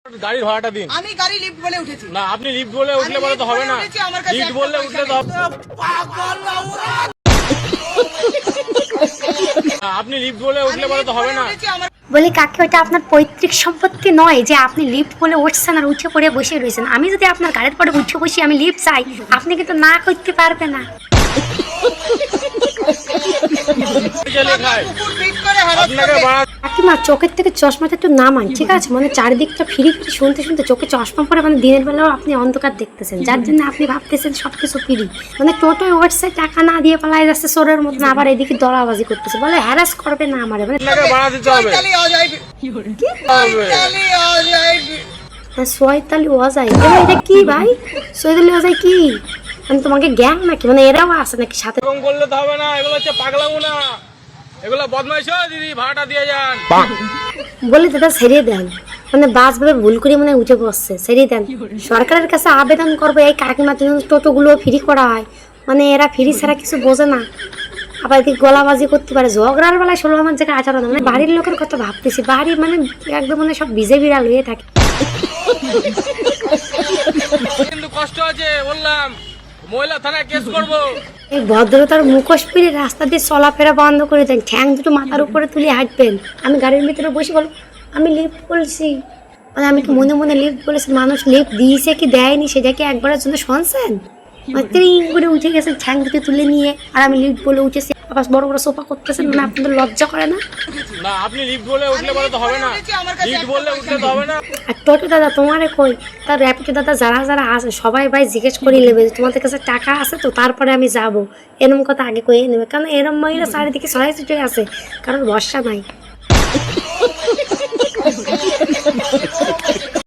গাড়ির ভাড়াটা দিন। আমি গাড়ি লিফট বলে উঠেছি। না, আপনি লিফট বলে উঠলে পরে তো হবে না। লিফট বললে উঠলে তো আপনি লিফট বলে উঠলে পরে তো হবে না। বলি কাকি, ওইটা আপনার পৈতৃক সম্পত্তি নয় যে আপনি লিফট বলে উঠছেন আর উঠে পড়ে বসে রয়েছেন। আমি যদি আপনার গাড়ির পরে উঠে বসি আমি লিফট চাই, আপনি কিন্তু না করতে পারবে না। কাকিমা, চোখের থেকে চশমাটা একটু নামান, ঠিক আছে? মানে চারিদিকটা ফিরি ফিরি শুনতে শুনতে চোখে চশমা পরে মানে দিনের বেলাও আপনি অন্ধকার দেখতেছেন, যার জন্য আপনি ভাবতেছেন সবকিছু ফিরি। মানে টোটোয় উঠছে, টাকা না দিয়ে পালাই যাচ্ছে চোরের মতন, আবার এদিকে দলাবাজি করতেছে, বলে হ্যারাস করবে না আমারে। মানে সয়তালি অজাই, এটা কি ভাই? সয়তালি অজাই কি মানে তোমাকে গ্যাং নাকি? মানে এরাও আছে নাকি সাথে? এরকম করলে তো হবে না, এগুলো হচ্ছে পাগলামো না, এগুলো বদমাইশ। দিদি ভাড়াটা দিয়ে যান। বলে দাদা ছেড়ে দেন, মানে বাস ভাবে ভুল করে মনে উঠে বসছে, ছেড়ে দেন। সরকারের কাছে আবেদন করবো এই কাকিমার জন্য টোটোগুলো ফ্রি করা হয়। মানে এরা ফ্রি ছাড়া কিছু বোঝে না, আবার এদিকে গলাবাজি করতে পারে। ঝগড়ার বেলায় 16 আমার জায়গায় আচরণ। মানে বাড়ির লোকের কথা ভাবতেছি, বাড়ি মানে একদম মানে সব ভিজে বিড়াল হয়ে থাকে। কিন্তু কষ্ট আছে বললাম, মহিলা থানায় কেস করবো। এই ভদ্রতার মুখোশ পরে রাস্তা দিয়ে চলাফেরা বন্ধ করে দেন, ঠ্যাং দুটো মাথার উপরে তুলে হাঁটবেন। আমি গাড়ির ভিতরে বসে বলবো আমি লিফট বলছি, মানে আমি কি মনে মনে লিফট বলেছি? মানুষ লিফট দিয়েছে কি দেয়নি সেটা কি একবারের জন্য শুনছেন? মানে ট্রিং করে উঠে গেছেন ঠ্যাং দুটো তুলে নিয়ে, আর আমি লিফট বলে উঠেছি, আবার বড় বড় সোফা করতেছেন। মানে আপনাদের লজ্জা করে না? না, আপনি লিফট বলে উঠলে পরে তো হবে না। লিফট বললে উঠলে তো হবে না। আর টোটো দাদা তোমারে কই, তার র্যাপিডো দাদা যারা যারা আছে সবাই ভাই জিজ্ঞেস করে নেবে যে তোমাদের কাছে টাকা আছে তো, তারপরে আমি যাব, এরম কথা আগে কয়ে নেবে। কারণ এরম মহিলা চারিদিকে ছড়াই ছিটিয়ে আছে, কারণ ভরসা নাই।